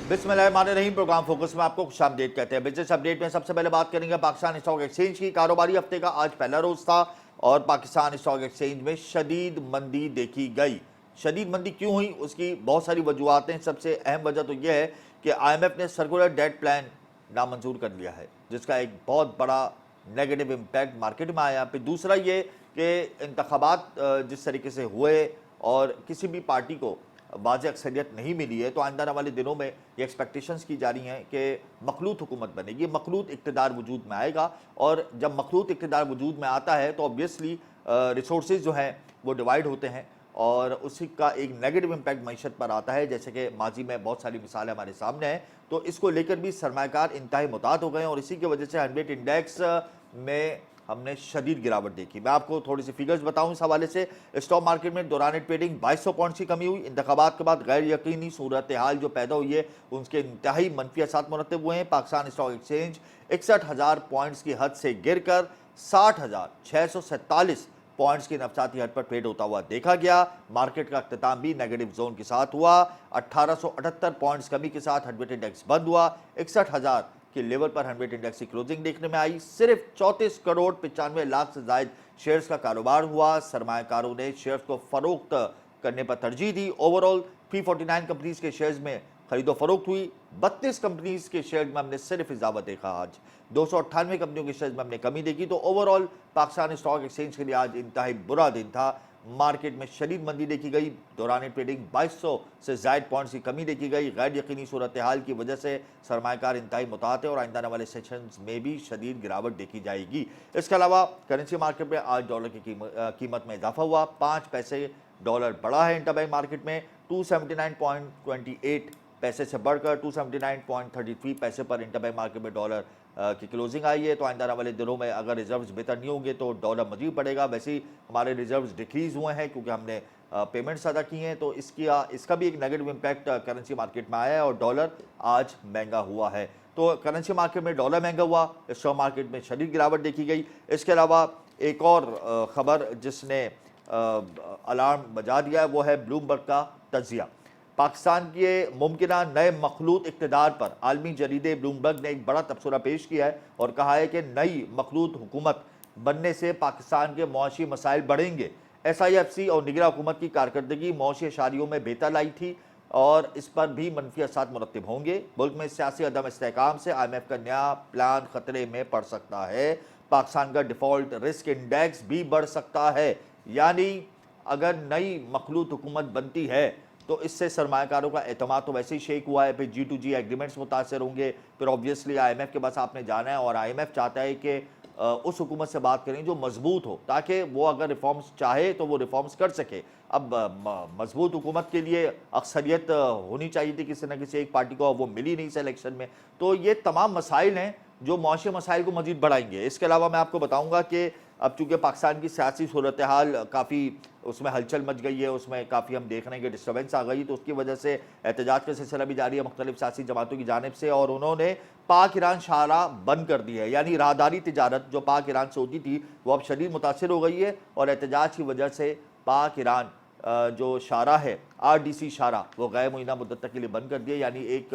बिस्मिल्लाहिर्रहमानिर्रहीम। Programme focus में आपको खुशामदीद कहते हैं। बिजनेस अपडेट में सबसे पहले बात करेंगे पाकिस्तान स्टॉक एक्सचेंज की। कारोबारी हफ्ते का आज पहला रोज था और पाकिस्तान स्टॉक एक्सचेंज में शदीद मंदी देखी गई। शदीद मंदी क्यों हुई, उसकी बहुत सारी वजूहत हैं। सबसे अहम वजह तो यह है कि IMF ने सर्कुलर डेट प्लान नामंजूर कर लिया है, जिसका एक बहुत बड़ा नेगेटिव इम्पैक्ट मार्केट में आया। फिर दूसरा ये कि इंतखाबात जिस तरीके से हुए और किसी भी पार्टी को वाज़ेह अक्सरियत नहीं मिली है, तो आइंदा वाले दिनों में ये एक्सपेक्टेशंस की जा रही हैं कि मखलूत हुकूमत बनेगी, मखलूत इक़्तिदार वजूद में आएगा। और जब मखलूत इक़्तिदार वजूद में आता है तो ऑब्वियसली रिसोर्सेज जो हैं वो डिवाइड होते हैं और उसी का एक नेगेटिव इम्पैक्ट मईशत पर आता है, जैसे कि माजी में बहुत सारी मिसालें हमारे सामने हैं। तो इसको लेकर भी सरमायाकार इंतहाई मुताद हो गए हैं और इसी की वजह से 100 इंडेक्स में हमने शदीद गिरावट देखी। मैं आपको थोड़ी सी फिगर्स बताऊं इस हवाले से। स्टॉक मार्केट में दौरान ट्रेडिंग 2200 पॉइंट्स की कमी हुई। इंतखाबात के बाद गैर यकीनी सूरत हाल जो पैदा हुई है उनके इंतहाई मनफी असर मुरतब हुए हैं। पाकिस्तान स्टॉक एक्सचेंज 61,000 पॉइंट्स की हद से गिर कर 60,647 पॉइंट्स की नफसाती हद पर ट्रेड होता हुआ देखा गया। मार्केट का अख्ताम भी नेगेटिव जोन के साथ हुआ। 1878 पॉइंट्स कमी के साथ 100 इंडेक्स बंद हुआ। 61,000 के लेवल पर 100 इंडेक्स की क्लोजिंग देखने में आई। सिर्फ 34 करोड़ 95 लाख से जायद शेयर्स का कारोबार हुआ। सरमायाकारों ने शेयर्स को फरोख्त करने पर तरजीह दी। ओवरऑल 349 कंपनीज के शेयर्स में खरीदो फरोख्त हुई। 32 कंपनीज के शेयर में हमने सिर्फ इजाफा देखा। आज 298 कंपनियों के शेयर में हमने कमी देखी। तो ओवरऑल पाकिस्तान स्टॉक एक्सचेंज के लिए आज इंतहाई बुरा दिन था। मार्केट में शदीद मंदी देखी गई। दौरान ट्रेडिंग 2200 से जायद पॉइंट्स की कमी देखी गई। गैर यकीनी सूरत हाल की वजह से सरमायाकार इंतहाई मुताहत है और आइंदा आने वाले सेशंस में भी शदीद गिरावट देखी जाएगी। इसके अलावा करेंसी मार्केट में आज डॉलर की कीमत में इजाफा हुआ। 5 पैसे डॉलर बढ़ा है इंटरबैंक मार्केट में। 279.28 पैसे से बढ़कर 279.33 पैसे पर इंटरबैंक मार्केट में डॉलर की क्लोजिंग आई है। तो आइंदा वाले दिनों में अगर रिजर्व्स बेहतर नहीं होंगे तो डॉलर मजीद बढ़ेगा। वैसे ही हमारे रिजर्व्स डिक्रीज हुए हैं क्योंकि हमने पेमेंट्स अदा की हैं, तो इसका भी एक नेगेटिव इम्पैक्ट करेंसी मार्केट में आया है और डॉलर आज महंगा हुआ है। तो करेंसी मार्केट में डॉलर महंगा हुआ, स्टॉक मार्केट में शदीद गिरावट देखी गई। इसके अलावा एक और ख़बर जिसने अलार्म बजा दिया है वो है ब्लूमबर्ग का तज्जिया। पाकिस्तान के मुमकिना नए मखलूत इक़्तिदार पर आलमी जरीदे ब्लूमबर्ग ने एक बड़ा तबसरा पेश किया है और कहा है कि नई मखलूत हुकूमत बनने से पाकिस्तान के मुआशी मसाइल बढ़ेंगे। SIFC और निगरां हुकूमत की कारकर्दगी मुआशी अशारियों में बेहतर लाई थी और इस पर भी मनफी असर मुरतब होंगे। मुल्क में सियासी अदम इस्तेहकाम से IMF का नया प्लान खतरे में पड़ सकता है। पाकिस्तान का डिफ़ॉल्ट रिस्क इंडेक्स भी बढ़ सकता है। यानी अगर नई मखलूत हुकूमत बनती है तो इससे सरमायाकारों का एतमाद तो वैसे ही शेक हुआ है। फिर G2G एग्रीमेंट्स मुतासर होंगे। फिर ऑब्वियसली IMF के पास आपने जाना है और IMF चाहता है कि उस हुकूमत से बात करें जो मजबूत हो, ताकि वो अगर रिफॉर्म्स चाहे तो वो रिफॉर्म्स कर सके। अब मजबूत हुकूमत के लिए अक्सरियत होनी चाहिए थी किसी न किसी एक पार्टी को, वो मिली नहीं इस इलेक्शन में। तो ये तमाम मसाइल हैं जो मुआशी मसाइल को मजीद बढ़ाएंगे। इसके अलावा मैं आपको बताऊँगा कि अब चूँकि पाकिस्तान की सियासी सूरत हाल काफ़ी उसमें हलचल मच गई है, उसमें काफ़ी हम देख रहे हैं कि डिस्टर्बेंस आ गई, तो उसकी वजह से एहतजाज का सिलसिला भी जारी है मुख्तलिफ सियासी जमातों की जानिब से और उन्होंने पाक ईरान शाहराह बंद कर दी है। यानी राहदारी तिजारत जो पाक ईरान से होती थी वो अब शदीद मुतासर हो गई है और एहतजाज की वजह से पाक ईरान जो शाहराह है RDC शाहराह वो गैर मुइना मुद्दत तक के लिए बंद कर दिए। यानी एक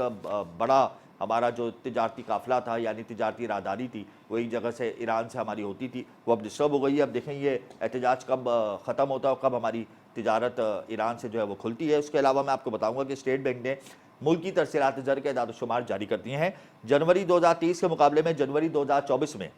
बड़ा हमारा जो तिजारती काफिला था यानी तिजारती राहदारी थी वो एक जगह से ईरान से हमारी होती थी वो अब डिस्टर्ब हो गई है। अब देखें ये एहतजाज कब ख़त्म होता है और कब हमारी तिजारत ईरान से जो है वो खुलती है। उसके अलावा मैं आपको बताऊंगा कि स्टेट बैंक ने मुल्क की तरसीलात ज़र के एदाद-ओ-शुमार जारी कर दिए हैं। जनवरी 2023 के मुकाबले में जनवरी 2024 में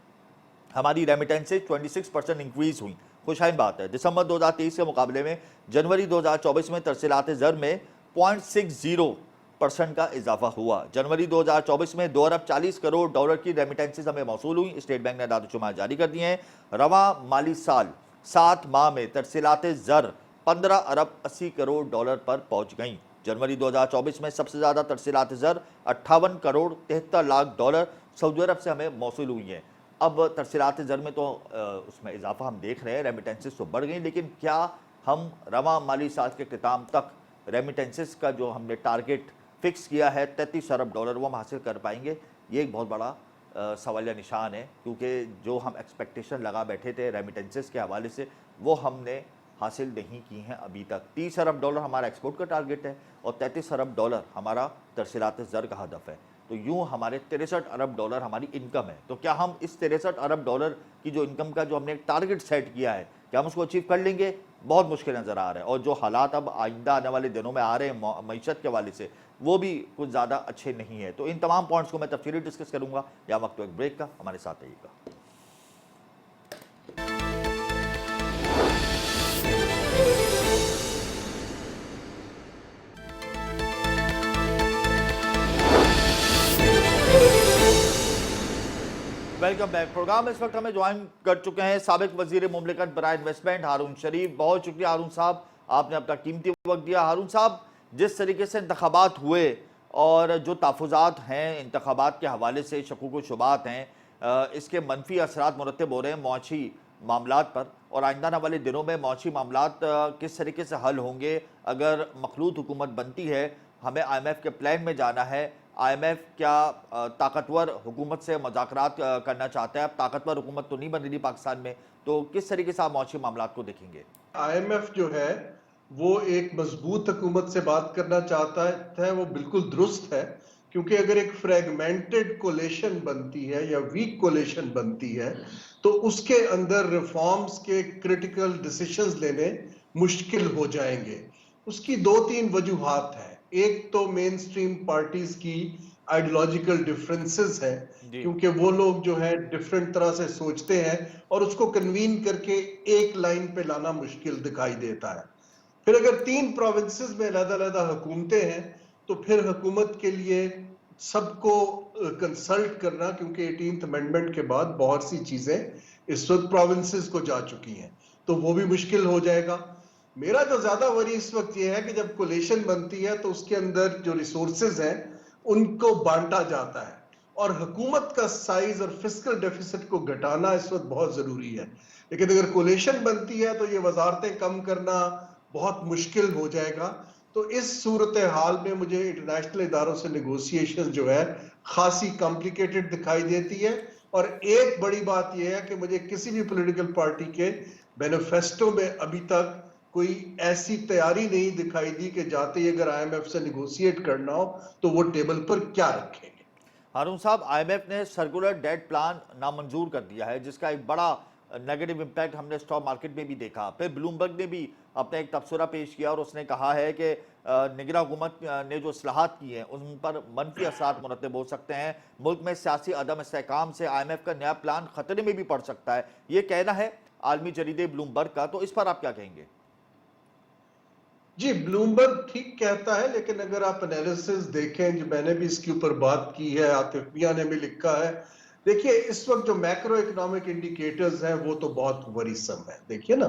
हमारी रेमिटेंसेज 26% इंक्रीज़ हुई, खुशहाइन बात है। दिसंबर 2023 के मुकाबले में जनवरी 2024 में तरसीलात ज़र में 0.60% का इजाफा हुआ। जनवरी 2024 में 2 अरब 40 करोड़ डॉलर की रेमिटेंसेज हमें मौसूल हुई। स्टेट बैंक ने एदाद-ओ-शुमार जारी कर दिए हैं। रवां माली साल 7 माह में तरसीलात ज़र 15 अरब 80 करोड़ डॉलर पर पहुँच गईं। जनवरी 2024 में सबसे ज़्यादा तरसीलात ज़र 58 करोड़ 73 लाख डॉलर सऊदी अरब से हमें मौसूल हुई हैं। अब तरसीलात ज़र में तो उसमें इजाफा हम देख रहे हैं, रेमिटेंसेज तो बढ़ गई, लेकिन क्या हम रवां माली साल के अख्ताम तक रेमिटेंसेज का जो हमने टारगेट फिक्स किया है 33 अरब डॉलर वो हम हासिल कर पाएंगे? ये एक बहुत बड़ा सवालिया निशान है, क्योंकि जो हम एक्सपेक्टेशन लगा बैठे थे रेमिटेंसेज के हवाले से वो हमने हासिल नहीं की हैं अभी तक। 30 अरब डॉलर हमारा एक्सपोर्ट का टारगेट है और 33 अरब डॉलर हमारा तरसीलात ज़र का हदफ है। तो यूँ हमारे 63 अरब डॉलर हमारी इनकम है। तो क्या हम इस 63 अरब डॉलर की जो इनकम का जो हमने एक टारगेट सेट किया है, क्या हम उसको अचीव कर लेंगे? बहुत मुश्किल नज़र आ रहा है। और जो हालात अब आइंदा आने वाले दिनों में आ रहे हैं मईशत के हवाले से, वो भी कुछ ज़्यादा अच्छे नहीं है। तो इन तमाम पॉइंट्स को मैं तफसीली डिस्कस करूँगा। या वक्त एक ब्रेक का, हमारे साथ रहिएगा। Welcome back. प्रोग्राम इस वक्त हमें ज्वाइन कर चुके हैं साबिक वजीर मुमलिकत बराए इन्वेस्टमेंट हारून शरीफ। बहुत शुक्रिया हारून साहब, आपने अपना कीमती वक्त दिया। हारून साहब, जिस तरीके से इंतखाबात हुए और जो तहफ़्फ़ुज़ात हैं इंतखाबात के हवाले से, शकूक व शुबात हैं, इसके मनफी असरात मुरतब हो रहे हैं मौशी मामलात पर, और आइंदा आने वाले दिनों में मौशी मामलात किस तरीके से हल होंगे? अगर मखलूत हुकूमत बनती है, हमें IMF के प्लान में जाना है, IMF क्या ताकतवर हुकूमत से मुज़ाकरात करना चाहता है? अब ताकतवर हुकूमत तो नहीं बन रही पाकिस्तान में, तो किस तरीके से आप मौशी मामलात को देखेंगे? IMF जो है वो एक मजबूत हुकूमत से बात करना चाहता है, वो बिल्कुल दुरुस्त है, क्योंकि अगर एक फ्रेगमेंटेड कोलेशन बनती है या वीक कोलेशन बनती है तो उसके अंदर रिफॉर्म्स के क्रिटिकल डिसीजंस लेने मुश्किल हो जाएंगे। उसकी दो तीन वजूहात हैं। एक तो मेन स्ट्रीम पार्टीज की आइडियोलॉजिकल डिफरेंसेस हैं, क्योंकि वो लोग जो है डिफरेंट तरह से सोचते हैं और उसको कन्वीन करके एक लाइन पे लाना मुश्किल दिखाई देता है। फिर अगर तीन प्रोविंसेस में अलग-अलग हुकूमतें हैं तो फिर हुकूमत के लिए सबको कंसल्ट करना, क्योंकि 18th अमेंडमेंट के बाद बहुत सी चीजें इस वक्त प्रोविंसेस को जा चुकी हैं, तो वो भी मुश्किल हो जाएगा। मेरा जो ज्यादा वरी इस वक्त ये है कि जब कोलेशन बनती है तो उसके अंदर जो रिसोर्सेज हैं उनको बांटा जाता है, और हुकूमत का साइज और फिस्कल डेफिसिट को घटाना इस वक्त बहुत जरूरी है। लेकिन अगर कोलेशन बनती है तो ये वजारतें कम करना बहुत मुश्किल हो जाएगा। तो इस सूरत हाल में मुझे इंटरनेशनल इदारों से नेगोशिएशन जो है खासी कॉम्प्लिकेटेड दिखाई देती है। और एक बड़ी बात यह है कि मुझे किसी भी पॉलिटिकल पार्टी के मैनिफेस्टो में अभी तक कोई ऐसी तैयारी नहीं दिखाई दी कि जाते ही अगर IMF से नेगोशिएट करना हो तो वो टेबल पर क्या रखेंगे। हारून साहब, IMF ने सर्कुलर डेट प्लान नामंजूर कर दिया है, जिसका एक बड़ा नेगेटिव इम्पैक्ट हमने स्टॉक मार्केट में भी देखा। फिर ब्लूमबर्ग ने भी अपना एक तबसरा पेश किया और उसने कहा है कि निगरां हुकूमत ने जो इस्लाहात की हैं उन पर मनफी असरात मुरतब हो सकते हैं। मुल्क में सियासी अदम इस्तेहकाम से IMF का नया प्लान खतरे में भी पड़ सकता है, ये कहना है आलमी जरीदे ब्लूमबर्ग का। तो इस पर आप क्या कहेंगे? जी, ब्लूमबर्ग ठीक कहता है, लेकिन अगर आप एनालिसिस देखें, जो मैंने भी इसके ऊपर बात की है, आतिफ मियां ने भी लिखा है, देखिए इस वक्त जो मैक्रो इकोनॉमिक इंडिकेटर्स हैं वो तो बहुत वरीसम है। देखिए ना,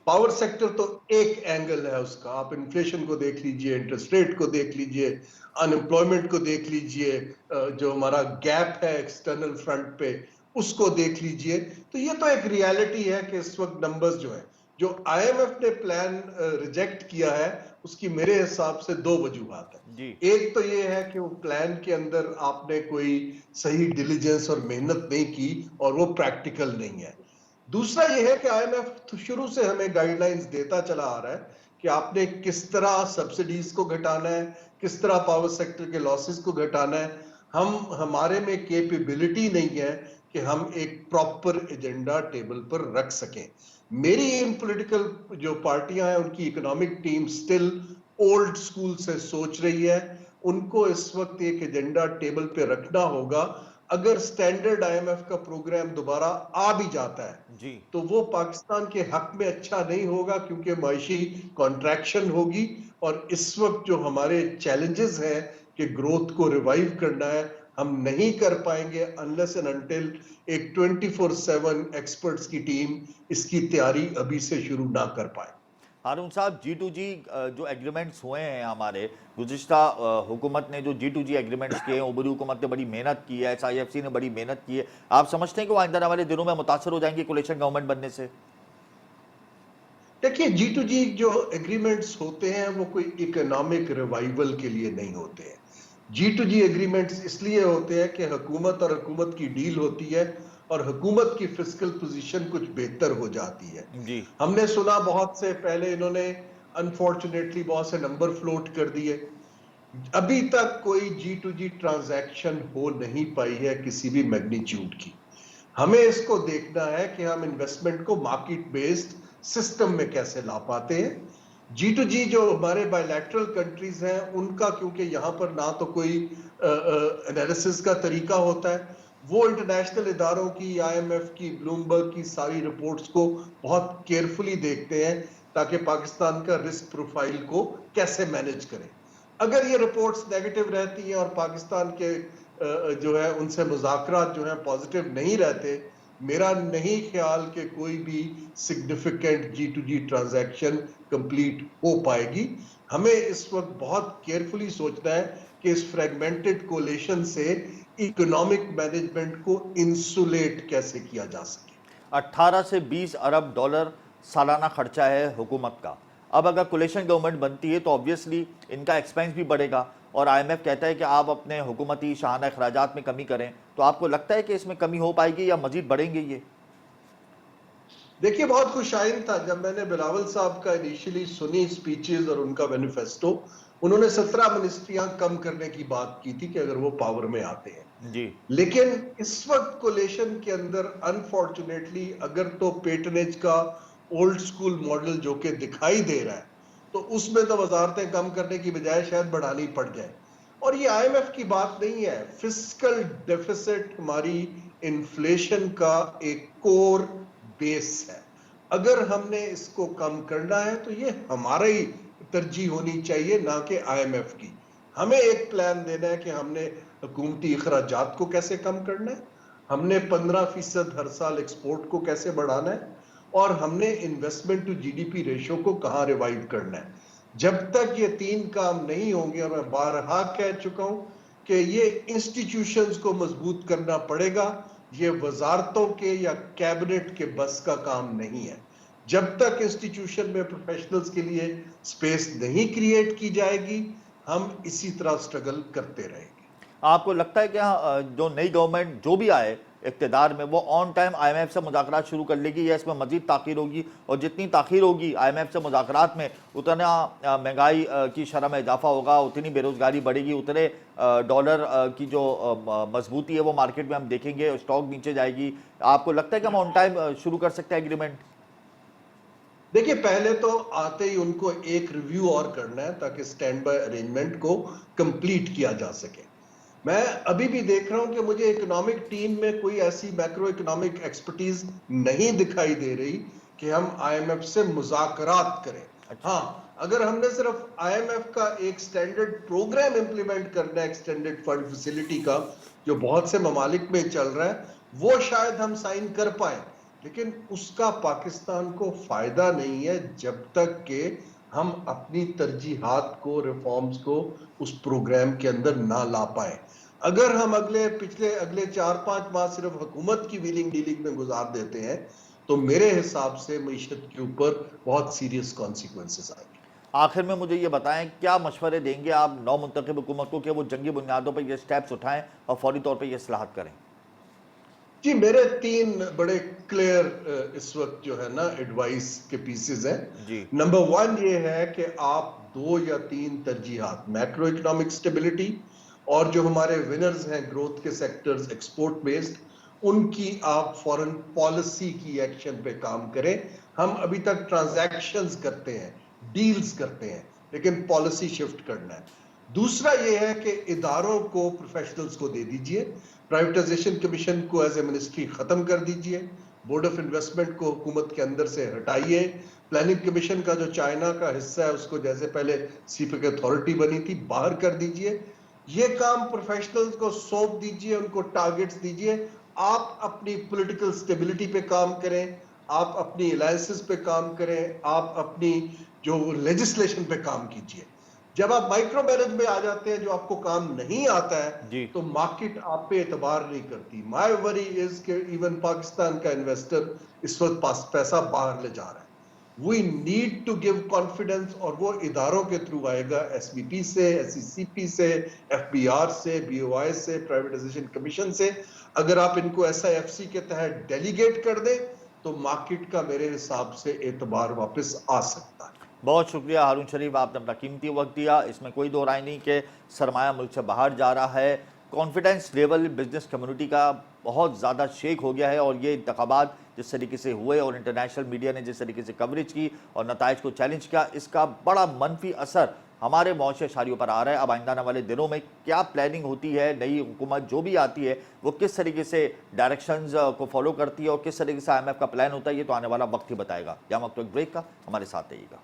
पावर सेक्टर तो एक एंगल है उसका, आप इन्फ्लेशन को देख लीजिए, इंटरेस्ट रेट को देख लीजिए, अनएम्प्लॉयमेंट को देख लीजिए, जो हमारा गैप है एक्सटर्नल फ्रंट पे उसको देख लीजिए। तो ये तो एक रियलिटी है कि इस वक्त नंबर्स जो है, जो IMF ने प्लान रिजेक्ट किया है, उसकी मेरे हिसाब से दो वजूहात है। एक तो ये है कि वो प्लान के अंदर आपने कोई सही डिलीजेंस और मेहनत नहीं की और वो प्रैक्टिकल नहीं है। दूसरा ये है कि IMF शुरू से हमें गाइडलाइंस देता चला आ रहा है कि आपने किस तरह सब्सिडीज को घटाना है, किस तरह पावर सेक्टर के लॉसेस को घटाना है। हमारे में कैपेबिलिटी नहीं है कि हम एक प्रॉपर एजेंडा टेबल पर रख सकें। मेरी इन पॉलिटिकल जो पार्टियां हैं उनकी economic team still old school से सोच रही है। उनको इस वक्त एक एजेंडा टेबल पे रखना होगा। अगर स्टैंडर्ड IMF का प्रोग्राम दोबारा आ भी जाता है तो वो पाकिस्तान के हक में अच्छा नहीं होगा, क्योंकि माशी कॉन्ट्रैक्शन होगी। और इस वक्त जो हमारे चैलेंजेस हैं कि ग्रोथ को रिवाइव करना है, हम नहीं कर पाएंगे अनलेस एंड अनटिल एक 24/7 एक्सपर्ट्स की टीम इसकी तैयारी अभी से शुरू ना कर पाए। हारून साहब, G2G जो एग्रीमेंट्स हुए हैं हमारे, गुज़िश्ता हुकूमत ने जो G2G एग्रीमेंट्स किए हैं, उबरी हुकूमत ने बड़ी मेहनत की है, SIFC ने बड़ी मेहनत की है, आप समझते हैं कि वो आइंदा वाले दिनों में मुतासर हो जाएंगे कोलिशन गवर्नमेंट बनने से? देखिए, G2G जो एग्रीमेंट्स होते हैं वो कोई इकोनॉमिक रिवाइवल के लिए नहीं होते हैं। G2G एग्रीमेंट्स इसलिए होते हैं कि हुकूमत और हुकूमत की डील होती है, और हुकूमत की फिस्कल पोजीशन कुछ बेहतर हो जाती है। जी। हमने सुना बहुत से पहले इन्होंने अनफॉर्चुनेटली बहुत से नंबर फ्लोट कर दिए। अभी तक कोई G2G ट्रांजैक्शन हो नहीं पाई है किसी भी मैग्नीट्यूड की। हमें इसको देखना है कि हम इन्वेस्टमेंट को मार्केट बेस्ड सिस्टम में कैसे ला पाते हैं। G2G जो हमारे बायलैटरल कंट्रीज हैं उनका, क्योंकि यहां पर ना तो कोई एनालिसिस का तरीका होता है, वो इंटरनेशनल इदारों की, IMF की, ब्लूमबर्ग की सारी रिपोर्ट्स को बहुत केयरफुली देखते हैं ताकि पाकिस्तान का रिस्क प्रोफाइल को कैसे मैनेज करें। अगर ये रिपोर्ट्स नेगेटिव रहती हैं और पाकिस्तान के जो है उनसे मुज़ाकरात जो है पॉजिटिव नहीं रहते, मेरा नहीं ख्याल कि कोई भी सिग्निफिकेंट G2G ट्रांजैक्शन कंप्लीट हो पाएगी। हमें इस वक्त बहुत केयरफुली सोचना है कि इस फ्रेगमेंटेड कोलेशन से इकोनॉमिक मैनेजमेंट को इंसुलेट कैसे किया जा सके। 18 से 20 अरब डॉलर सालाना खर्चा है हुकूमत का। अब अगर कोलिशन गवर्नमेंट बनती है तो ऑब्वियसली इनका एक्सपेंस भी बढ़ेगा और IMF कहता है कि आप अपने हुकूमती शाहाना अखराजात में कमी करें। तो आपको लगता है कि इसमें कमी हो पाएगी या मजीद बढ़ेंगे ये? देखिए, बहुत खुशाइन था जब मैंने बिलावल साहब का इनिशियली सुनी स्पीचेस और उनका मैनिफेस्टो। उन्होंने 17 मिनिस्ट्रियां कम करने की बात की थी कि अगर वो पावर में आते हैं। जी। लेकिन इस वक्त कोलेशन के अंदर अनफॉर्चुनेटली अगर तो पेटनेज का ओल्ड स्कूल मॉडल जो कि दिखाई दे रहा है, तो उसमें तो वजारतें कम करने की बजाय शायद बढ़ानी पड़ जाए। और ये IMF की बात नहीं है, फिस्कल डेफिसिट हमारी इन्फ्लेशन का एक कोर बेस है। अगर हमने इसको कम करना है तो ये हमारा ही तरजीह होनी चाहिए, ना कि IMF की। हमें एक प्लान देना है कि हमने हुकूमती अखराजात को कैसे कम करना है, हमने 15% हर साल एक्सपोर्ट को कैसे बढ़ाना है, और हमने इन्वेस्टमेंट टू GDP रेशो को कहां रिवाइव करना है। जब तक ये तीन काम नहीं होंगे, और मैं बारहा कह चुका हूं कि ये इंस्टीट्यूशंस को मजबूत करना पड़ेगा, ये वजारतों के या कैबिनेट के बस का काम नहीं है। जब तक इंस्टीट्यूशन में प्रोफेशनल्स के लिए स्पेस नहीं क्रिएट की जाएगी, हम इसी तरह स्ट्रगल करते रहेंगे। आपको लगता है कि जो नई गवर्नमेंट जो भी आए इक़्तिदार में, वो ऑन टाइम IMF से मुज़ाकरात शुरू कर लेगी या इसमें मज़ीद ताख़ीर होगी? और जितनी ताख़ीर होगी IMF से मुज़ाकरात में, उतना महंगाई की शरह में इजाफा होगा, उतनी बेरोज़गारी बढ़ेगी, उतने डॉलर की जो मजबूती है वो मार्केट में हम देखेंगे, स्टॉक नीचे जाएगी। आपको लगता है कि हम ऑन टाइम शुरू कर सकते हैं एग्रीमेंट? देखिए, पहले तो आते ही उनको एक रिव्यू और करना है ताकि स्टैंड बाय अरेंजमेंट को कंप्लीट किया जा सके। मैं अभी भी देख रहा हूं कि मुझे इकोनॉमिक टीम में कोई ऐसी मैक्रो इकोनॉमिक एक्सपर्टीज नहीं दिखाई दे रही कि हम IMF से मुज़ाकरात करें। अच्छा। हाँ, अगर हमने सिर्फ IMF का एक स्टैंडर्ड प्रोग्राम इंप्लीमेंट करना है, एक्सटेंडेड फंड फैसिलिटी का, जो बहुत से ममालिक में चल रहा है, वो शायद हम साइन कर पाए, लेकिन उसका पाकिस्तान को फायदा नहीं है जब तक कि हम अपनी तरजीहात को, रिफॉर्म्स को उस प्रोग्राम के अंदर ना ला पाए। अगर हम अगले 4-5 माह सिर्फ हुकूमत की व्हीलिंग डीलिंग में गुजार देते हैं, तो मेरे हिसाब से मईशत के ऊपर बहुत सीरियस कॉन्सिक्वेंसेस आएंगे। आखिर में मुझे ये बताएं, क्या मशवरे देंगे आप नौ मुंतखब हुकूमत को कि वो जंगी बुनियादों पर ये स्टेप्स उठाएं और फौरी तौर पर ये इस्लाहत करें? जी, मेरे 3 बड़े क्लियर इस वक्त जो है ना एडवाइस के पीसेस हैं। जी। नंबर 1 ये है कि आप 2 या 3 तरजीहात, मैक्रो इकोनॉमिक स्टेबिलिटी और जो हमारे विनर्स हैं ग्रोथ के सेक्टर्स एक्सपोर्ट बेस्ड, उनकी आप फॉरेन पॉलिसी की एक्शन पे काम करें। हम अभी तक ट्रांजैक्शंस करते हैं, डील्स करते हैं, लेकिन पॉलिसी शिफ्ट करना है। दूसरा ये है कि इदारों को प्रोफेशनल्स को दे दीजिए, प्राइवेटाइजेशन कमीशन को एज ए मिनिस्ट्री खत्म कर दीजिए, बोर्ड ऑफ इन्वेस्टमेंट को हुकूमत के अंदर से हटाइए, प्लानिंग कमीशन का जो चाइना का हिस्सा है उसको जैसे पहले सीपेक अथॉरिटी बनी थी बाहर कर दीजिए। ये काम प्रोफेशनल्स को सौंप दीजिए, उनको टारगेट्स दीजिए। आप अपनी पॉलिटिकल स्टेबिलिटी पे काम करें, आप अपनी अलायंसेस पे काम करें, आप अपनी जो लेजिस्लेशन पे काम कीजिए। जब आप माइक्रो मैनेज में आ जाते हैं, जो आपको काम नहीं आता है, तो मार्केट आप पे एतबार नहीं करती। माय वरी इज कि इवन पाकिस्तान का इन्वेस्टर इस वक्त पैसा बाहर ले जा रहा है। We need to give confidence, और वो इदारों के थ्रू आएगा, एसबीपी से, एसईसीपी से, एफबीआर से, बीओआई से, प्राइवेटाइजेशन कमीशन से। अगर आप इनको एसआईएफसी के तहत डेलीगेट कर दें तो मार्केट का मेरे हिसाब से एतबार वापस आ सकता है। बहुत शुक्रिया हारून शरीफ, आपने अपना कीमती वक्त दिया। इसमें कोई दो राय नहीं कि सरमाया मुल्क से बाहर जा रहा है। कॉन्फिडेंस लेवल बिजनेस कम्युनिटी का बहुत ज़्यादा शेक हो गया है और ये इंतखाबात जिस तरीके से हुए और इंटरनेशनल मीडिया ने जिस तरीके से कवरेज की और नताइज को चैलेंज किया, इसका बड़ा मनफी असर हमारे मौशे शारियों पर आ रहा है। अब आइंदा आने वाले दिनों में क्या प्लानिंग होती है, नई हुकूमत जो भी आती है वो किस तरीके से डायरेक्शंस को फॉलो करती है और किस तरीके से IMF का प्लान होता है, ये तो आने वाला वक्त ही बताएगा। यहाँ वक्त एक ब्रेक का, हमारे साथ रहिएगा।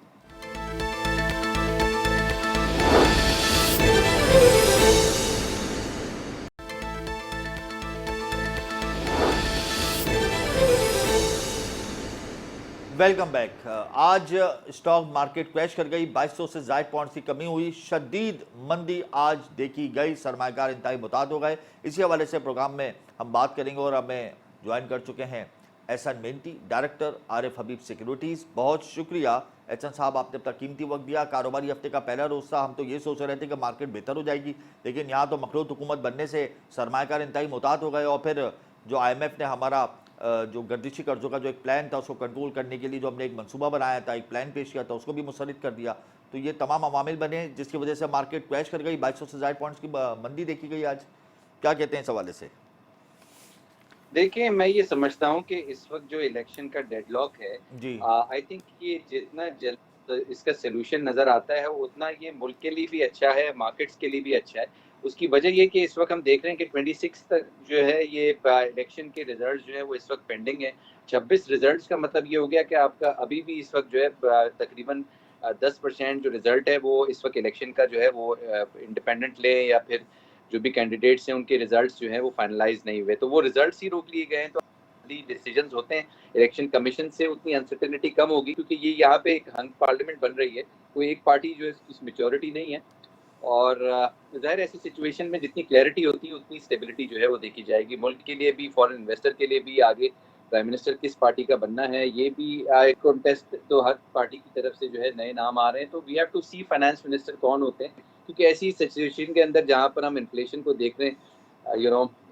Welcome back. आज स्टॉक मार्केट क्रैश कर गई, 2200 से ज़ायद पॉइंट्स की कमी हुई, शदीद मंदी आज देखी गई, सरमायाकार इंतहाई मुताद हो गए। इसी हवाले से प्रोग्राम में हम बात करेंगे और हमें ज्वाइन कर चुके हैं एहसान मेहनती, डायरेक्टर आरिफ हबीब सिक्योरिटीज़। बहुत शुक्रिया एहसान साहब, आपने अपना कीमती वक्त दिया। कारोबारी हफ्ते का पहला रोज था, हम तो ये सोच रहे थे कि मार्केट बेहतर हो जाएगी, लेकिन यहाँ तो मखलूत हुकूमत बनने से सरमायाकार इंतहाई मुताद हो गए और फिर जो IMF ने हमारा जो गर्दिशी कर्जों का जो एक प्लान था उसको कंट्रोल करने के लिए जो हमने एक मंसूबा बनाया था, एक प्लान पेश किया था, उसको भी मुस्तरद कर दिया। तो ये तमाम अवामिल बने जिसकी वजह से मार्केट क्रैश कर गई, 2200 से ज़ायद पॉइंट्स की मंदी देखी गई आज। क्या कहते हैं इस हवाले से? देखिए, मैं ये समझता हूँ कि इस वक्त जो इलेक्शन का डेडलॉक है, जी। आई थिंक ये जितना जल्द इसका सोल्यूशन नजर आता है उतना ये मुल्क के लिए भी अच्छा है, मार्केट्स के लिए भी अच्छा है। उसकी वजह ये कि इस वक्त हम देख रहे हैं कि 26 तक जो है ये इलेक्शन के रिजल्ट जो है वो इस वक्त पेंडिंग है। 26 रिजल्ट्स का मतलब ये हो गया कि आपका अभी भी इस वक्त जो है तकरीबन 10% जो रिजल्ट है वो इस वक्त इलेक्शन का जो है वो इंडिपेंडेंट ले या फिर जो भी कैंडिडेट्स हैं उनके रिजल्ट्स जो हैं वो फाइनलाइज नहीं हुए, तो वो रिजल्ट्स ही रोक लिए गए हैं। तो डिसीजंस होते हैं इलेक्शन कमीशन से, उतनी अनसर्टेनिटी कम होगी क्योंकि ये यहाँ पे एक हंग पार्लियामेंट बन रही है, कोई एक पार्टी जो है उसकी मेच्योरिटी नहीं है। और ज़ाहिर ऐसी सिचुएशन में जितनी क्लैरिटी होती है उतनी स्टेबिलिटी जो है वो देखी जाएगी। मुल्क के लिए भी, फॉरेन इन्वेस्टर के लिए भी, आगे प्राइम मिनिस्टर किस पार्टी का बनना है ये भी एक कॉन्टेस्ट तो हर पार्टी की तरफ से जो है नए नाम आ रहे हैं। तो we have to see finance minister कौन होते हैं, क्योंकि ऐसी सिचुएशन के अंदर जहाँ पर हम इन्फ्लेशन को देख रहे हैं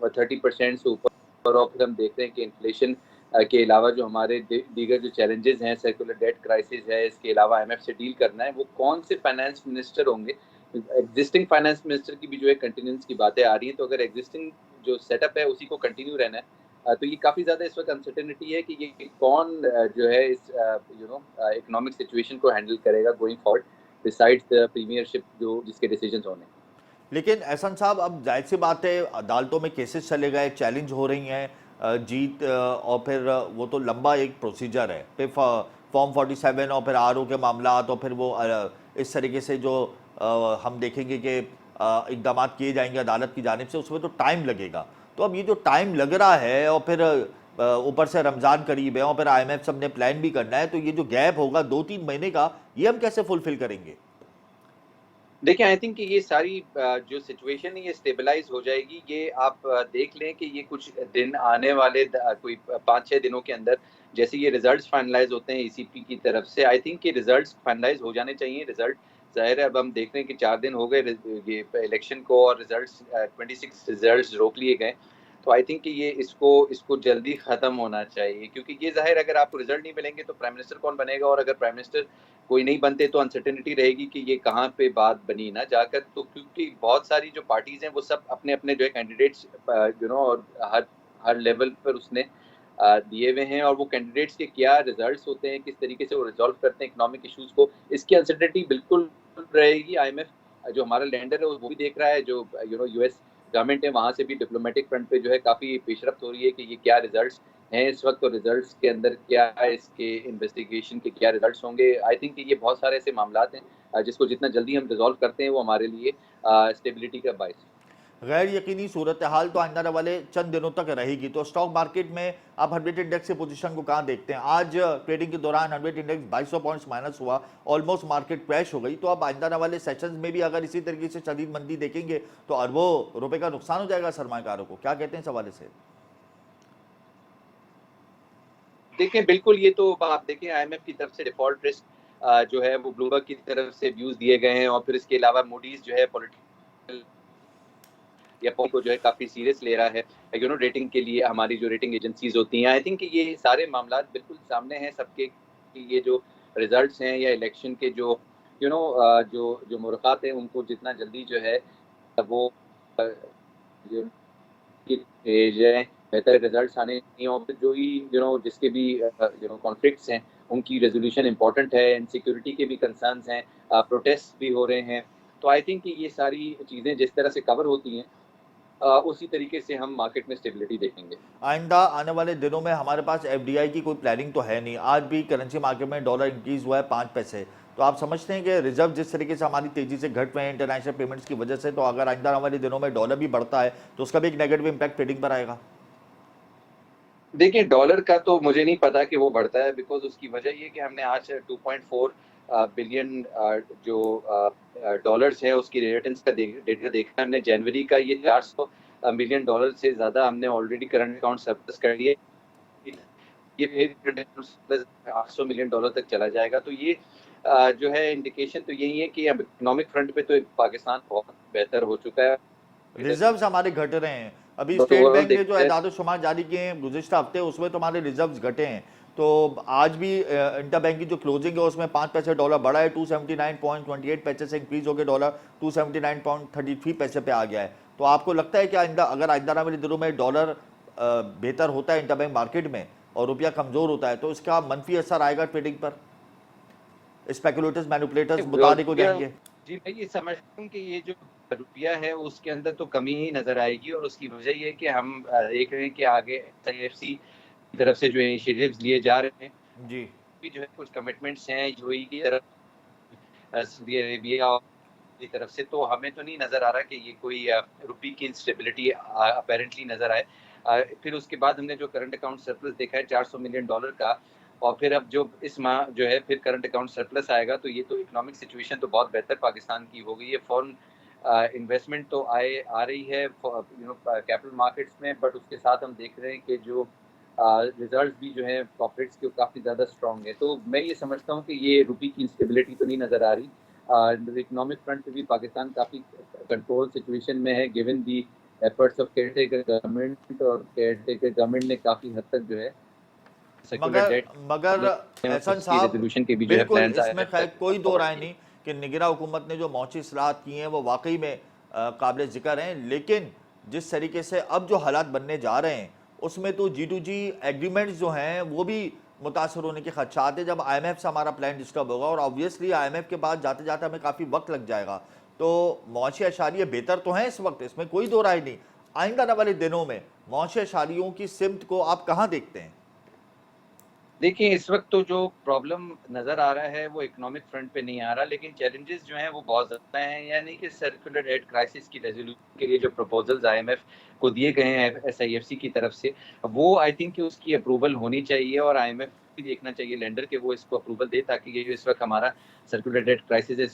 30% से ऊपर, और फिर हम देख रहे हैं कि इन्फ्लेशन के अलावा जो हमारे दीगर जो चैलेंजेस हैं, सर्कुलर डेट क्राइसिस है, इसके अलावा IMF से डील करना है, वो कौन से फाइनेंस मिनिस्टर होंगे। एग्जिस्टिंग फाइनेंस मिनिस्टर की भी जो है कंटिन्यूंस की बातें आ रही हैं, तो अगर एग्जिस्टिंग जो सेटअप है उसी को कंटिन्यू रहना है तो ये काफ़ी ज़्यादा इस वक्त अनसर्टेनिटी है कि ये कौन जो है इस इकोनॉमिक सिचुएशन को हैंडल करेगा going forward, besides the Premiership जो जिसके डिसीजंस होने। लेकिन एहसान साहब, अब जाहिर सी बात है अदालतों में केसेस चले गए, चैलेंज हो रही हैं, जीत और फिर वो तो लंबा एक प्रोसीजर है, फिर फॉर्म 47 और फिर RO के मामला, और फिर वो इस तरीके से जो हम देखेंगे कि इकदाम किए जाएंगे अदालत की जानिब से, उसमें तो टाइम लगेगा। तो अब ये जो टाइम लग रहा है और फिर ऊपर से रमज़ान करीब है और फिर IMF सब ने प्लान भी करना है, तो ये जो गैप होगा 2-3 महीने का, ये हम कैसे फुलफिल करेंगे? देखिए, आई थिंक कि ये सारी जो सिचुएशन है ये स्टेबलाइज हो जाएगी। ये आप देख लें कि ये कुछ दिन आने वाले कोई 5-6 दिनों के अंदर जैसे ये रिजल्ट्स फाइनलाइज होते हैं ECP की तरफ से, आई थिंक कि रिजल्ट्स फाइनलाइज हो जाने चाहिए। रिजल्ट ज़ाहिर है अब हम देख रहे हैं कि 4 दिन हो गए ये इलेक्शन को और रिजल्ट्स 26 रिजल्ट्स रोक लिए गए। तो आई थिंक कि ये इसको जल्दी ख़त्म होना चाहिए, क्योंकि ये ज़ाहिर अगर आपको रिजल्ट नहीं मिलेंगे तो प्राइम मिनिस्टर कौन बनेगा, और अगर प्राइम मिनिस्टर कोई नहीं बनते तो अनसर्टेनिटी रहेगी कि ये कहाँ पे बात बनी ना जाकर। तो क्योंकि बहुत सारी जो पार्टीज हैं वो सब अपने अपने जो है कैंडिडेट्स और हर लेवल पर उसने दिए हुए हैं, और वो कैंडिडेट्स के क्या रिजल्ट्स होते हैं, किस तरीके से वो रिजॉल्व करते हैं इकोनॉमिक इशूज को, इसकी अनसर्टेनिटी बिल्कुल रहेगी। IMF जो हमारा लैंडर है वो भी देख रहा है, जो US गवर्नमेंट है वहाँ से भी डिप्लोमेटिक फ्रंट पे जो है काफ़ी पेशरफ्त हो रही है कि ये क्या रिजल्ट्स हैं इस वक्त, और रिजल्ट्स के अंदर क्या है, इसके इन्वेस्टिगेशन के क्या रिजल्ट्स होंगे। आई थिंक ये बहुत सारे ऐसे मामलात हैं जिसको जितना जल्दी हम रिजॉल्व करते हैं वो हमारे लिए स्टेबिलिटी का बायस। गैर यकीनी सूरत हाल तो आने वाले चंद दिनों तक रहेगी। तो स्टॉक मार्केट में आप 100 इंडेक्स के पोजीशन को कहाँ देखते हैं? आज ट्रेडिंग के दौरान 100 इंडेक्स 2200 पॉइंट्स माइनस हुआ, ऑलमोस्ट मार्केट क्रैश हो गई। तो अब आने वाले सेशंस में भी अगर इसी तरीके से शदीद मंदी देखेंगे तो अरबों रुपए का नुकसान हो जाएगा सरमायाकारों को। क्या कहते हैं इस हवाले से? देखें बिल्कुल, ये तो आप देखें आईएमएफ की तरफ से डिफॉल्ट रिस्क जो है वो ब्लूमबर्ग की तरफ से व्यूज दिए गए हैं, और फिर इसके अलावा मूडीज जो है पॉलिटिकल या को जो है काफी सीरियस ले रहा है रेटिंग के लिए। हमारी जो रेटिंग एजेंसीज होती हैं, आई थिंक ये सारे मामला बिल्कुल सामने हैं सबके कि ये जो रिजल्ट्स हैं या इलेक्शन के जो जो मुलाकात है उनको जितना जल्दी जो है वो जो जाए, बेहतर रिजल्ट्स आने चाहिए, और फिर जो ही जिसके भी कॉन्फ्लिक्ट्स हैं उनकी रेजोल्यूशन इंपॉर्टेंट है। इनसिक्योरिटी के भी कंसर्न्स हैं, प्रोटेस्ट भी हो रहे हैं। तो आई थिंक कि ये सारी चीज़ें जिस तरह से कवर होती हैं उसी तरीके से हम मार्केट में स्टेबिलिटी देखेंगे। आइंदा आने वाले दिनों में हमारे पास एफडीआई की कोई प्लानिंग तो है नहीं। आज भी करेंसी मार्केट में डॉलर इंक्रीज हुआ है 5 पैसे। तो आप समझते हैं कि रिजर्व जिस तरीके से हमारी तेजी से घट रहे हैं इंटरनेशनल पेमेंट्स की वजह से, तो अगर आइंदा आने वाले दिनों में डॉलर भी बढ़ता है तो उसका भी एक नेगेटिव इम्पैक्ट ट्रेडिंग पर आएगा? देखिए डॉलर का तो मुझे नहीं पता कि वो बढ़ता है, बिकॉज उसकी वजह ये कि हमने आज 2.4 बिलियन जो डॉलर्स है उसकी रेमिटेंस का डेटा देखा हमने जनवरी का। ये 400 मिलियन डॉलर से ज़्यादा हमने ऑलरेडी करंट अकाउंट सरप्लस कर लिया। ये फिर 800 मिलियन डॉलर तक चला जाएगा। तो ये जो है इंडिकेशन तो यही है कि अब इकोनॉमिक फ्रंट पे तो पाकिस्तान बहुत बेहतर हो चुका है। रिजर्व्स हमारे घट रहे हैं। अभी तो स्टेट ओवरऑल बैंक ने जो देखते हैं एदाद शुमार जारी किए हैं गुज़िश्ता हफ्ते, उसमें तो हमारे रिजर्व्स घटे हैं। तो आज भी इंटर बैंक की जो क्लोजिंग है उसमें 5 पैसे डॉलर बढ़ा है, 279.28 पैसे से इंक्रीज होकर डॉलर 279.33 पैसे पे आ गया है। तो आपको लगता है कि आइंदा अगर आइंदा आने वाले दिनों में डॉलर बेहतर होता है इंटर बैंक मार्केट में और रुपया कमज़ोर होता है तो इसका मनफी असर आएगा ट्रेडिंग पर? स्पेकुलेटर्स मैनिपुलेटर्स मुतारिक हो जाएंगे? जी मैं ये समझता हूँ कि ये जो रुपया है उसके अंदर तो कमी ही नजर आएगी, और उसकी वजह ये कि हम देख रहे हैं कि आगे एसआईएफसी की तरफ से जो इनिशिएटिव्स लिए जा रहे हैं जी भी जो है कुछ कमिटमेंट्स हैं यूएई की तरफ, सऊदी अरेबिया की तरफ से। तो हमें तो नहीं नजर आ रहा कि ये कोई रुपये की इंस्टेबिलिटी अपेरेंटली नजर आए। फिर उसके बाद हमने जो करंट अकाउंट सरप्लस देखा है 400 मिलियन डॉलर का, और फिर अब जो इस माह जो है फिर करंट अकाउंट सरप्लस आएगा, तो ये तो इकोनॉमिक सिचुएशन तो बहुत बेहतर पाकिस्तान की हो गई है। फॉरेन इन्वेस्टमेंट तो आ रही है कैपिटल मार्केट्स में, बट उसके साथ हम देख रहे हैं कि जो रिजल्ट भी जो है कॉर्पोरेट्स के काफ़ी ज़्यादा स्ट्रॉन्ग है। तो मैं ये समझता हूँ कि ये रुपये की इंस्टेबिलिटी तो नहीं नज़र आ रही। इकोनॉमिक फ्रंट पे भी पाकिस्तान काफ़ी कंट्रोल सिचुएशन में है, given the efforts of caretaker government, और केयरटेकर गवर्नमेंट ने काफ़ी हद तक जो है मगर एहसन साहब, रेजोल्यूशन के भी जो है बिल्कुल प्लान्स इसमें खैर कोई दो राय नहीं कि निगरान हुकूमत ने जो मौची इस्लाहत की हैं वो वाकई में काबिल ज़िक्र हैं। लेकिन जिस तरीके से अब जो हालात बनने जा रहे हैं उसमें तो G2G एग्रीमेंट्स जो हैं वो भी मुतासर होने के खदशात है। जब IMF से हमारा प्लान डिस्टर्ब होगा और ऑब्वियसली IMF के बाद जाते जाते हमें काफ़ी वक्त लग जाएगा, तो मौशी अशारिये बेहतर तो हैं इस वक्त, इसमें कोई दो राय नहीं। आइंदा आने वाले दिनों में मौशी अशारियों की सिमत को आप कहाँ देखते हैं? देखिए इस वक्त तो जो प्रॉब्लम नज़र आ रहा है वो इकोनॉमिक फ्रंट पे नहीं आ रहा, लेकिन चैलेंजेस जो हैं वो बहुत ज़्यादा हैं। यानी कि सर्कुलर डेट क्राइसिस की रेजोल्यूशन के लिए जो प्रपोजल्स आईएमएफ को दिए गए हैं एसआईएफसी की तरफ से, वो आई थिंक कि उसकी अप्रूवल होनी चाहिए, और आईएमएफ भी देखना चाहिए लेंडर के वो इसको अप्रूवल दे, ताकि ये जो इस वक्त हमारा सर्कुलर डेट क्राइसिस है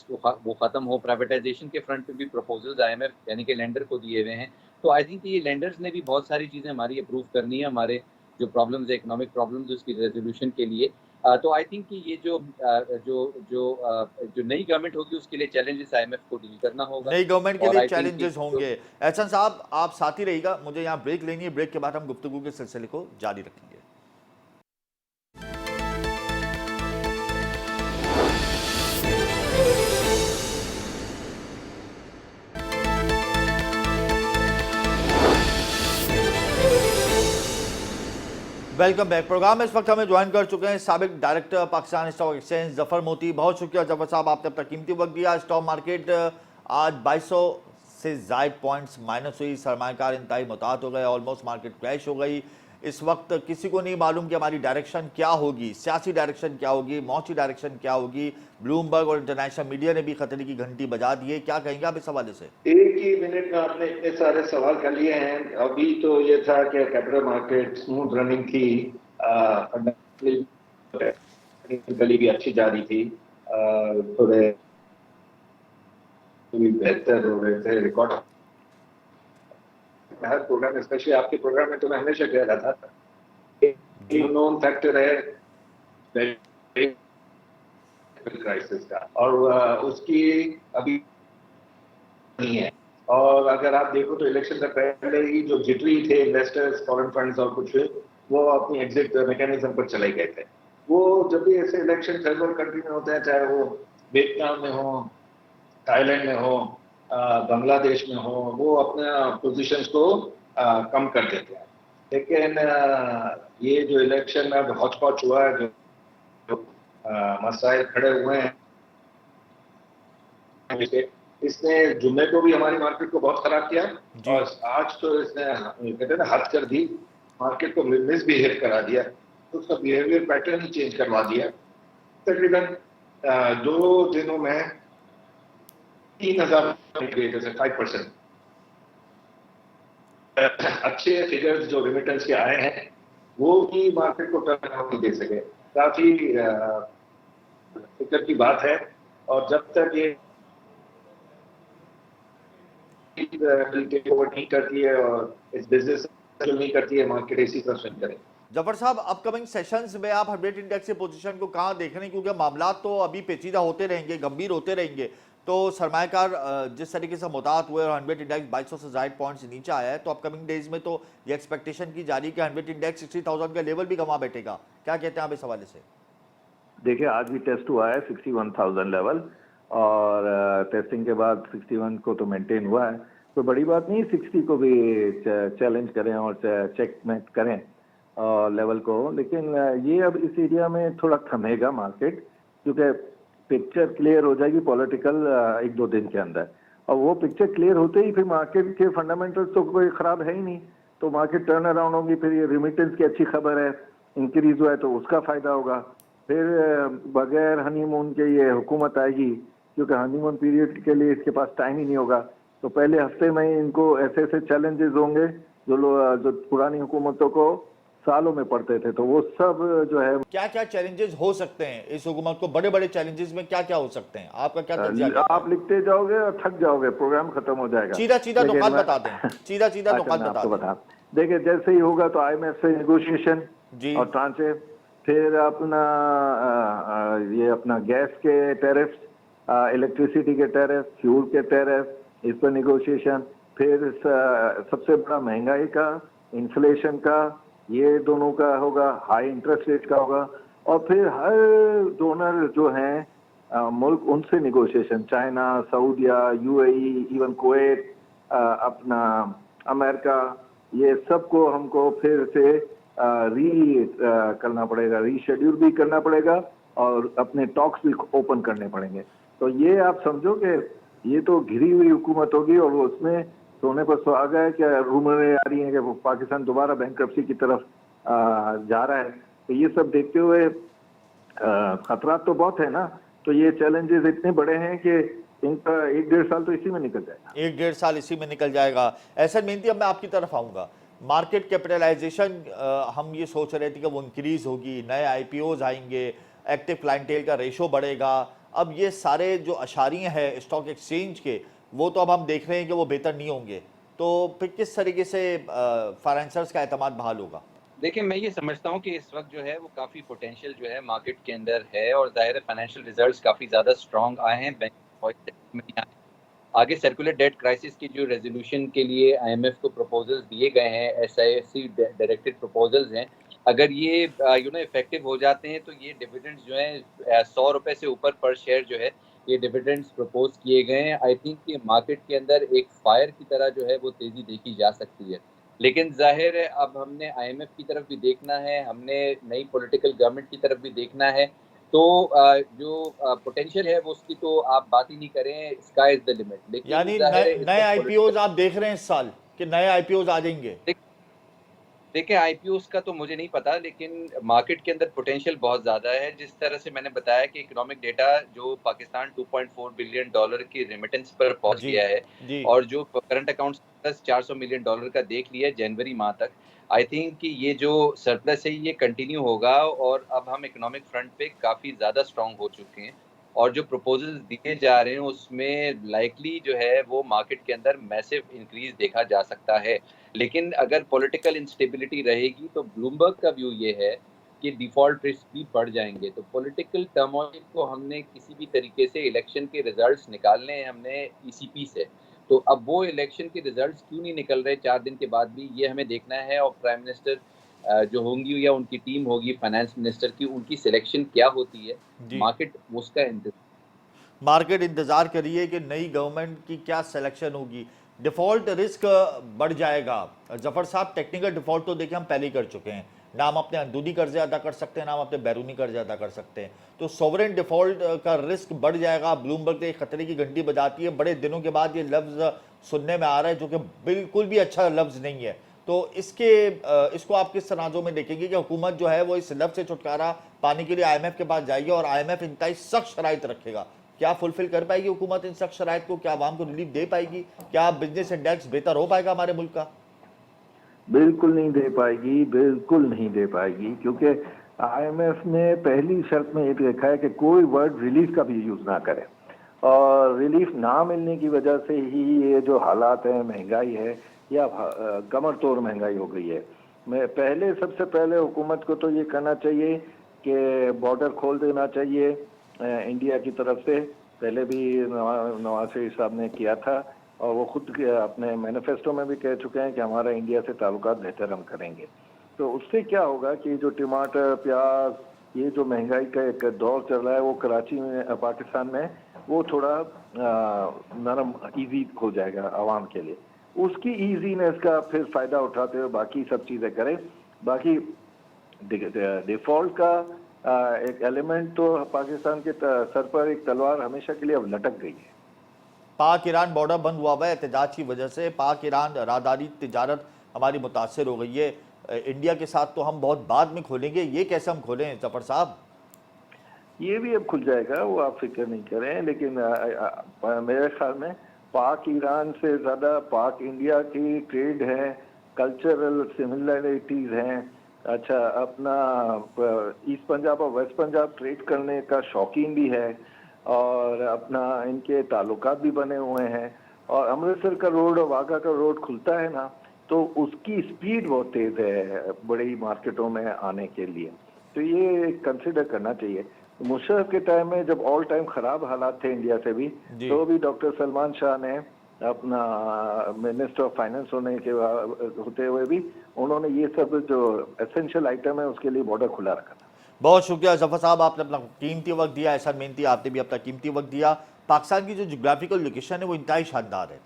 वो ख़त्म हो। प्राइवेटाइजेशन के फ्रंट पे भी प्रपोजल्स आईएमएफ यानी कि लेंडर को दिए हुए हैं। तो आई थिंक ये लेंडर्स ने भी बहुत सारी चीज़ें हमारी अप्रूव करनी है, हमारे जो प्रॉब्लम्स है इकोनॉमिक प्रॉब्लम्स उसकी रेजोल्यूशन के लिए। तो आई थिंक कि ये जो नई गवर्नमेंट होगी उसके लिए चैलेंजेस आईएमएफ को डील करना होगा, नई गवर्नमेंट के और लिए आई थिंक चैलेंजेस होंगे। एहसन साहब आप साथ ही रहिएगा, मुझे यहाँ ब्रेक लेनी है, ब्रेक के बाद हम गुफ्तगू के सिलसिले को जारी रखेंगे। Welcome back. प्रोग्राम में इस वक्त हमें ज्वाइन कर चुके हैं साबिक director Pakistan stock exchange Zafar मोती। बहुत शुक्रिया जफर साहब, आपने अपना कीमती वक्त दिया। स्टॉक मार्केट आज 2200 से ज़ायद पॉइंट्स माइनस हुई, सरमायाकार इंतहाई मुतात हो गए, ऑलमोस्ट मार्केट क्रैश हो गई। इस वक्त किसी को नहीं मालूम कि हमारी डायरेक्शन क्या होगी, सियासी डायरेक्शन क्या होगी, मौची डायरेक्शन क्या होगी। ब्लूमबर्ग और इंटरनेशनल मीडिया ने भी खतरे की घंटी बजा दी है। क्या कहेंगे आप इस हवाले से? एक ही मिनट में आपने इतने सारे सवाल कर लिए हैं। अभी तो ये था कि कैपिटल मार्केट स्मूथ रनिंग थी, फंडामेंटली भी अच्छी जा रही थी, थोड़े बेहतर हो रहे थे रिकॉर्ड। हर प्रोग्राम, स्पेशली आपके प्रोग्राम में तो मैं हमेशा कह रहा था नोन फैक्टर है क्राइसिस का, और उसकी अभी नहीं है। और अगर आप देखो तो इलेक्शन से पहले ही जो जिटरी थे इन्वेस्टर्स, फॉरेन फंड्स और कुछ, वो अपनी एग्जिट मैकेनिज्म पर चले गए थे। वो जब भी ऐसे इलेक्शन थर्ड वर्ल्ड कंट्री में होते हैं, चाहे वो वियतनाम में हो, थाईलैंड में हो, बांग्लादेश में हो, वो अपना पोजीशंस को कम कर देते हैं। लेकिन ये जो इलेक्शन में अब हॉच पॉच हुआ है, जो मसाइल खड़े हुए हैं, इसने जुम्मे को भी हमारी मार्केट को बहुत खराब किया, और आज तो इसने कहते हैं ना हद कर दी, मार्केट को मिसबिहेव करा दिया, तो उसका बिहेवियर पैटर्न ही चेंज करवा दिया। तकरीबन 2 दिनों में 3000 जैसे 5% अच्छे फिगर्स जो रिमिटेंस के आए हैं, वो भी मार्केट को टर्न अराउंड नहीं दे सके। काफी फिक्र की बात है, और जब तक ये नहीं करती है और इस बिजनेस नहीं करती है, मार्केट इसी तरह स्विंग करेगी। जफर साहब, अपकमिंग सेशंस में आप 100 इंडेक्स के पोजीशन को कहाँ देख रहे हैं, क्योंकि मामला तो अभी पेचीदा होते रहेंगे, गंभीर होते रहेंगे, तो सरमायाकार जिस तरीके से मुतात हुए और 100 इंडेक्स 2200 से ज़ायद पॉइंट्स नीचे आया है, तो अपकमिंग डेज में तो ये एक्सपेक्टेशन की जा रही है कि 100 इंडेक्स 60,000 का लेवल भी गंवा बैठेगा। क्या कहते हैं आप इस हवाले से? देखिए, आज भी टेस्ट हुआ है 61,000 लेवल, और टेस्टिंग के बाद 61 को तो मेंटेन हुआ है, तो बड़ी बात नहीं 60 को भी चैलेंज करें और चेकमेट करें लेवल को। लेकिन ये अब इस एरिया में थोड़ा थमेगा मार्केट, क्योंकि पिक्चर क्लियर हो जाएगी पॉलिटिकल 1-2 दिन के अंदर, और वो पिक्चर क्लियर होते ही फिर मार्केट के फंडामेंटल्स तो कोई खराब है ही नहीं, तो मार्केट टर्न अराउंड होगी। फिर ये रिमिटेंस की अच्छी खबर है, इंक्रीज हुआ है तो उसका फायदा होगा। फिर बगैर हनीमून के ये हुकूमत आएगी, क्योंकि हनीमून पीरियड के लिए इसके पास टाइम ही नहीं होगा, तो पहले हफ्ते में इनको ऐसे ऐसे चैलेंजेस होंगे जो पुरानी हुकूमतों को सालों में पड़ते थे, तो वो सब जो है। क्या क्या चैलेंजेस हो सकते हैं इस हुकूमत को? बड़े बड़े चैलेंजेस में क्या क्या हो सकते हैं? आपका क्या तज्जिया? आप लिखते जाओगे और थक जाओगे, प्रोग्राम खत्म हो जाएगा। सीधा नुकात बता दें, सीधा नुकात बता दें। देखिए, जैसे ही होगा तो IMF से नेगोशिएशन और ट्रांचे, फिर अपना ये अपना गैस के टैरिफ, इलेक्ट्रिसिटी के टैरिफ, फ्यूल के टैरिफ, इस पर नेगोशिएशन, फिर सबसे बड़ा महंगाई का, इन्फ्लेशन का, ये दोनों का होगा, हाई इंटरेस्ट रेट का होगा, और फिर हर डोनर जो हैं मुल्क, उनसे नेगोशिएशन, चाइना, सऊदिया, UAE, इवन कुवैत, अपना अमेरिका, ये सबको हमको फिर से करना पड़ेगा, रीशेड्यूल भी करना पड़ेगा, और अपने टॉक्स भी ओपन करने पड़ेंगे। तो ये आप समझो कि ये तो घिरी हुई हुकूमत होगी, और वो उसमें सोने पर सुहागा है कि रूमरें आ रही हैं कि पाकिस्तान दोबारा बैंक्रप्सी की तरफ जा रहा है। तो ये सब देखते हुए खतरात तो बहुत है ना, तो ये चैलेंजेस इतने बड़े हैं कि इनका 1-1.5 साल तो इसी में निकल जाएगा। 1-1.5 साल इसी में निकल जाएगा। ऐसा मेहनती, अब मैं आपकी तरफ आऊँगा। मार्केट कैपिटलाइजेशन हम ये सोच रहे थे कि वो इंक्रीज होगी, नए IPOs आएंगे, एक्टिव क्लाइंटेल का रेशो बढ़ेगा। अब ये सारे जो अशारिये हैं स्टॉक एक्सचेंज के, वो तो अब हम देख रहे हैं कि वो बेहतर नहीं होंगे, तो फिर किस तरीके से फाइनेंसर्स का एतमाद बहाल होगा? देखिए, मैं ये समझता हूँ कि इस वक्त जो है वो काफ़ी पोटेंशियल जो है मार्केट के अंदर है, और ज़ाहिर है फाइनेंशियल रिजल्ट्स काफ़ी ज़्यादा स्ट्रॉन्ग आए हैं, बैंक आगे सर्कुलर डेट क्राइसिस की जो रेजोल्यूशन के लिए IMF को प्रपोजल्स दिए गए हैं, SIFC डायरेक्टेड प्रपोजल्स हैं, अगर ये इफेक्टिव हो जाते हैं तो ये डिविडेंड्स जो हैं 100 रुपये से ऊपर पर शेयर जो है ये डिविडेंड्स प्रपोज किए गए हैं। आई थिंक कि मार्केट के अंदर एक फायर की तरह जो है वो तेज़ी देखी जा सकती है, लेकिन जाहिर है अब हमने IMF की तरफ भी देखना है, हमने नई पॉलिटिकल गवर्नमेंट की तरफ भी देखना है, तो जो पोटेंशियल है वो उसकी तो आप बात ही नहीं करें, स्काई इज द लिमिट। लेकिन यानी नए IPOs आप देख रहे हैं इस साल कि नए IPOs आ जाएंगे? देखिए, IPOs का तो मुझे नहीं पता, लेकिन मार्केट के अंदर पोटेंशियल बहुत ज़्यादा है। जिस तरह से मैंने बताया कि इकोनॉमिक डेटा जो पाकिस्तान $2.4 बिलियन की रेमिटेंस पर पहुंच गया है, और जो करंट अकाउंट्स प्लस $400 मिलियन का देख लिया जनवरी माह तक, आई थिंक कि ये जो सरप्लस है ये कंटिन्यू होगा, और अब हम इकोनॉमिक फ्रंट पे काफ़ी ज़्यादा स्ट्रॉन्ग हो चुके हैं। और जो प्रपोजल्स दिए जा रहे हैं उसमें लाइकली जो है वो मार्केट के अंदर मैसिव इंक्रीज देखा जा सकता है। लेकिन अगर पॉलिटिकल इंस्टेबिलिटी रहेगी तो ब्लूमबर्ग का व्यू ये है कि डिफॉल्ट रिस्क भी बढ़ जाएंगे। तो पॉलिटिकल टर्मोइल को हमने किसी भी तरीके से इलेक्शन के रिजल्ट्स निकालने हैं हमने ईसीपी से। तो अब वो इलेक्शन के रिजल्ट्स क्यों नहीं निकल रहे 4 दिन के बाद भी, ये हमें देखना है। और प्राइम मिनिस्टर जो होंगी या उनकी टीम होगी फाइनेंस मिनिस्टर की, उनकी सिलेक्शन क्या होती है, जी, मार्केट उसका इंतजार। मार्केट इंतजार करिए कि नई गवर्नमेंट की क्या सिलेक्शन होगी। डिफॉल्ट रिस्क बढ़ जाएगा। जफर साहब, टेक्निकल डिफॉल्ट तो देखिए हम पहले ही कर चुके हैं, ना हम अपने अंदरूनी कर्जे अदा कर सकते हैं, ना हम अपने बैरूनी कर्जे अदा कर सकते हैं। तो सॉवरेन डिफॉल्ट का रिस्क बढ़ जाएगा। ब्लूमबर्ग ने खतरे की घंटी बजाती है। बड़े दिनों के बाद ये लफ्ज़ सुनने में आ रहा है, जो कि बिल्कुल भी अच्छा लफ्ज़ नहीं है। तो इसको आप किस तनाज़ुर में देखेंगे कि हुकूमत जो है वो इस लफ्ज़ से छुटकारा पाने के लिए IMF के पास जाएगी और IMF इंतहाई सख्त शराइत रखेगा। क्या फुलफिल कर पाएगी हुकूमत इन सख्त शराइत को? क्या आवाम को रिलीफ दे पाएगी? क्या बिजनेस इंडेक्स बेहतर हो पाएगा हमारे मुल्क का? बिल्कुल नहीं दे पाएगी, बिल्कुल नहीं दे पाएगी, क्योंकि आईएमएफ ने पहली शर्त में ये लिखा है कि कोई वर्ड रिलीफ का भी यूज ना करे, और रिलीफ ना मिलने की वजह से ही ये जो हालात है, महंगाई है या कमर तोड़ महंगाई हो गई है। मैं सबसे पहले हुकूमत को तो ये करना चाहिए कि बॉर्डर खोल देना चाहिए इंडिया की तरफ से। पहले भी नवाज शरीफ साहब ने किया था और वो खुद अपने मैनिफेस्टो में भी कह चुके हैं कि हमारा इंडिया से ताल्लुकात बेहतर हम करेंगे। तो उससे क्या होगा कि जो टमाटर, प्याज, ये जो महंगाई का एक दौर चल रहा है वो कराची में, पाकिस्तान में, वो थोड़ा नरम इजी हो जाएगा आवाम के लिए। उसकी इजीनेस का फिर फायदा उठाते हुए बाकी सब चीजें करें। बाकी डिफॉल्ट का एक एलिमेंट तो पाकिस्तान के सर पर एक तलवार हमेशा के लिए अब लटक गई है। पाक ईरान बॉर्डर बंद हुआ हुआ है एहतजाज की वजह से। पाक ईरान राहदारी तिजारत हमारी मुतासर हो गई है। इंडिया के साथ तो हम बहुत बाद में खोलेंगे, ये कैसे हम खोलें जफर साहब? ये भी अब खुल जाएगा, वो आप फिक्र नहीं करें। लेकिन मेरे ख्याल में पाक ईरान से ज्यादा पाक इंडिया की ट्रेड है, कल्चरल सिमिलरिटीज हैं। अच्छा, अपना ईस्ट पंजाब और वेस्ट पंजाब ट्रेड करने का शौकीन भी है, और अपना इनके ताल्लुकात भी बने हुए हैं। और अमृतसर का रोड और वाघा का रोड खुलता है ना, तो उसकी स्पीड बहुत तेज है बड़ी मार्केटों में आने के लिए। तो ये कंसिडर करना चाहिए। मुशर्रफ के टाइम में जब ऑल टाइम खराब हालात थे इंडिया से भी, तो भी डॉक्टर सलमान शाह ने अपना मिनिस्टर ऑफ फाइनेंस होते हुए भी उन्होंने ये सब जो एसेंशियल आइटम है उसके लिए बॉर्डर खुला रखा था। बहुत शुक्रिया जफर साहब, आपने अपना कीमती वक्त दिया। ऐसा मेहनती, आपने भी अपना कीमती वक्त दिया। पाकिस्तान की जो जोग्राफिकल लोकेशन है वो इंतहाई शानदार है।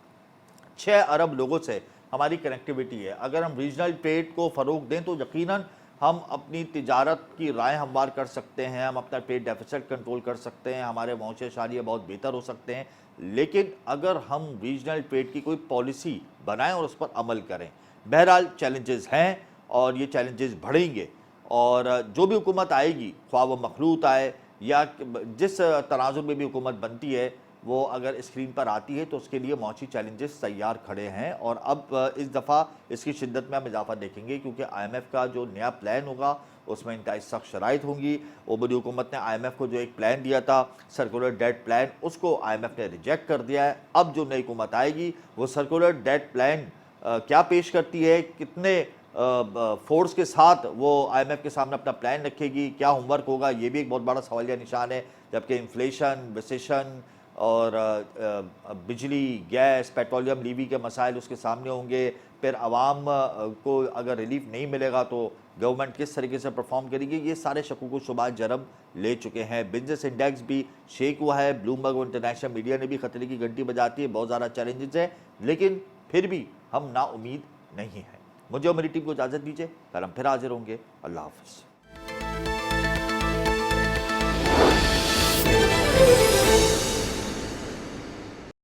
6 अरब लोगों से हमारी कनेक्टिविटी है। अगर हम रीजनल ट्रेड को फ़रोग दें तो यकीनन हम अपनी तिजारत की राय हमवार कर सकते हैं, हम अपना ट्रेड डेफिसिट कंट्रोल कर सकते हैं, हमारे मौचे शारिया बहुत बेहतर हो सकते हैं। लेकिन अगर हम रीजनल ट्रेड की कोई पॉलिसी बनाएं और उस पर अमल करें। बहरहाल चैलेंजेस हैं और ये चैलेंजेस बढ़ेंगे, और जो भी हुकूमत आएगी, ख्वाह वो मखलूत आए या जिस तनाजुर में भी हुकूमत बनती है, वो अगर स्क्रीन पर आती है तो उसके लिए मौची चैलेंजेस तैयार खड़े हैं। और अब इस दफ़ा इसकी शिद्दत में हम इजाफा देखेंगे, क्योंकि IMF का जो नया प्लान होगा उसमें इंतहाई सख्त शराइत होंगी। ओबरी हुकूमत ने IMF को जो एक प्लान दिया था, सर्कुलर डेट प्लान, उसको IMF ने रिजेक्ट कर दिया है। अब जो नई हुकूमत आएगी वो सर्कुलर डेट प्लान क्या पेश करती है, कितने फोर्स के साथ वो IMF के सामने अपना प्लान रखेगी, क्या होमवर्क होगा, ये भी एक बहुत बड़ा सवालिया निशान है। जबकि इन्फ्लेशन, रिसेशन और बिजली, गैस, पेट्रोलियम लीवी के मसाइल उसके सामने होंगे। फिर आवाम को अगर रिलीफ नहीं मिलेगा तो गवर्नमेंट किस तरीके से परफॉर्म करेगी, ये सारे शकूक व शुबहात जन्म ले चुके हैं। बिजनेस इंडेक्स भी शेक हुआ है। ब्लूमबर्ग और इंटरनेशनल मीडिया ने भी खतरे की घंटी बजाती है। बहुत ज़्यादा चैलेंजेस है, लेकिन फिर भी हम नाउमीद नहीं हैं। मुझे और मेरी टीम को इजाज़त दीजिए, कल हम फिर हाजिर होंगे। अल्लाह हाफ़िज़।